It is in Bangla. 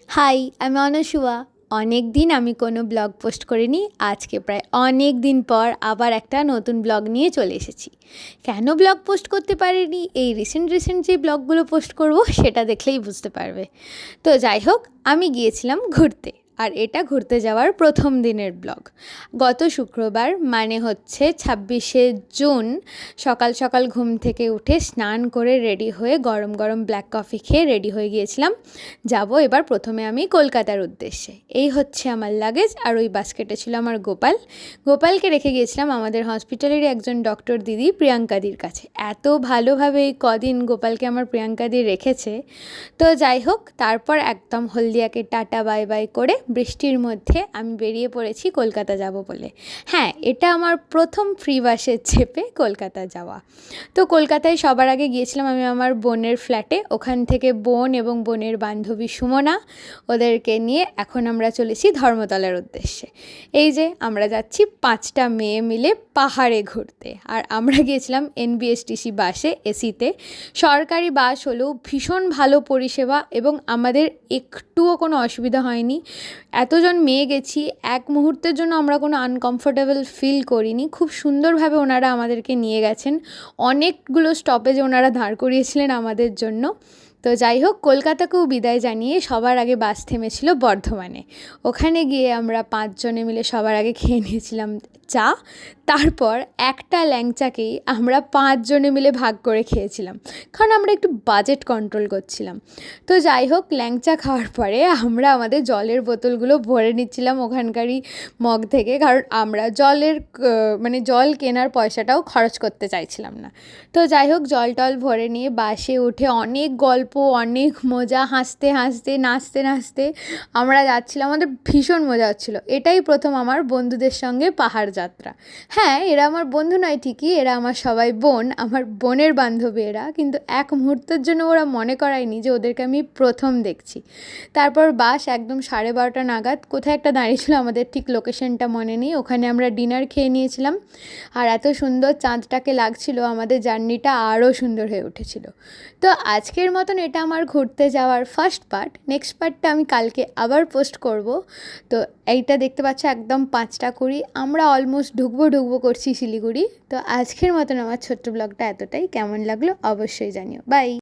হাই, আমি অনসুয়া। অনেক দিন আমি কোনো ব্লগ পোস্ট করিনি। আজকে প্রায় অনেক দিন পর আবার একটা নতুন ব্লগ নিয়ে চলে এসেছি। কেন ব্লগ পোস্ট করতে পারিনি, এই রিসেন্ট যে ব্লগগুলো পোস্ট করব সেটা দেখলেই বুঝতে পারবে। তো যাই হোক, আমি গিয়েছিলাম ঘুরতে, আর এটা ঘুরতে যাওয়ার প্রথম দিনের ব্লগ। গত শুক্রবার মানে হচ্ছে 26শে জুন সকাল সকাল ঘুম থেকে উঠে স্নান করে রেডি হয়ে গরম গরম ব্ল্যাক কফি খেয়ে রেডি হয়ে গিয়েছিলাম। যাব এবার প্রথমে আমি কলকাতার উদ্দেশ্যে। এই হচ্ছে আমার লাগেজ, আর ওই বাস্কেটে ছিল আমার গোপালকে রেখে গিয়েছিলাম আমাদের হসপিটালেরই একজন ডক্টর দিদি, প্রিয়াঙ্কাদির কাছে। এত ভালোভাবে এই কদিন গোপালকে আমার প্রিয়াঙ্কাদি রেখেছে। তো যাই হোক, তারপর একদম হলদিয়াকে টাটা বাই বাই করে বৃষ্টির মধ্যে আমি বেরিয়ে পড়েছি কলকাতা যাব বলে। হ্যাঁ, এটা আমার প্রথম ফ্রি বাসে চেপে কলকাতা যাওয়া। তো কলকাতায় সবার আগে গিয়েছিলাম আমি আমার বোনের ফ্ল্যাটে। ওখান থেকে বোন এবং বোনের বান্ধবী সুমনা, ওদেরকে নিয়ে এখন আমরা চলেছি ধর্মতলার উদ্দেশ্যে। এই যে আমরা যাচ্ছি 5টা মেয়ে মিলে পাহাড়ে ঘুরতে। আর আমরা গিয়েছিলাম এনবিএসটিসি বাসে, এসিতে। সরকারি বাস হলেও ভীষণ ভালো পরিষেবা এবং আমাদের একটুও কোনো অসুবিধা হয়নি। এতজন মেয়ে গেছি, এক মুহূর্তের জন্য আমরা কোনো আনকমফোর্টেবল ফিল করিনি। খুব সুন্দরভাবে ওনারা আমাদেরকে নিয়ে গেছেন। অনেকগুলো স্টপেজে ওনারা দাঁড় করিয়েছিলেন আমাদের জন্য। তো যাই হোক, কলকাতাকেও বিদায় জানিয়ে সবার আগে বাস থেমেছিল বর্ধমানে। ওখানে গিয়ে আমরা 5 জনে মিলে সবার আগে খেয়ে নিয়েছিলাম চা। তারপর একটা ল্যাংচাকেই আমরা 5 জনে মিলে ভাগ করে খেয়েছিলাম, কারণ আমরা একটু বাজেট কন্ট্রোল করছিলাম। তো যাই হোক, ল্যাংচা খাওয়ার পরে আমরা আমাদের জলের বোতলগুলো ভরে নিচ্ছিলাম ওখানকারই মগ থেকে, কারণ আমরা জল কেনার পয়সাটাও খরচ করতে চাইছিলাম না। তো যাই হোক, জল টল ভরে নিয়ে বাসে উঠে অনেক গল্প, অনেক মজা, হাসতে হাসতে নাচতে নাচতে আমরা যাচ্ছিলাম। আমাদের ভীষণ মজা হচ্ছিলো। এটাই প্রথম আমার বন্ধুদের সঙ্গে পাহাড় যাত্রা। হ্যাঁ, এরা আমার বন্ধু নয় ঠিকই, এরা আমার সবাই বোন, আমার বোনের বান্ধবী এরা, কিন্তু এক মুহূর্তের জন্য ওরা মনে করায়নি যে ওদেরকে আমি প্রথম দেখছি। তারপর বাস একদম 12:30 নাগাদ কোথায় একটা দাঁড়িয়েছিল, আমাদের ঠিক লোকেশনটা মনে নেই, ওখানে আমরা ডিনার খেয়ে নিয়েছিলাম। আর এত সুন্দর চাঁদটাকে লাগছিল, আমাদের জার্নিটা আরও সুন্দর হয়ে উঠেছিল। তো আজকের মতন এটা আমার ঘুরতে যাওয়ার ফার্স্ট পার্ট। নেক্সট পার্টটা আমি কালকে আবার পোস্ট করব। তো এইটা দেখতে পাচ্ছ একদম 5:20 আমরা অলমোস্ট ঢুকবো করছি শিলিগুড়ি। তো আজকের মতন আমার ছোট্ট ব্লগটা এতটাই। কেমন লাগলো অবশ্যই জানিও। বাই।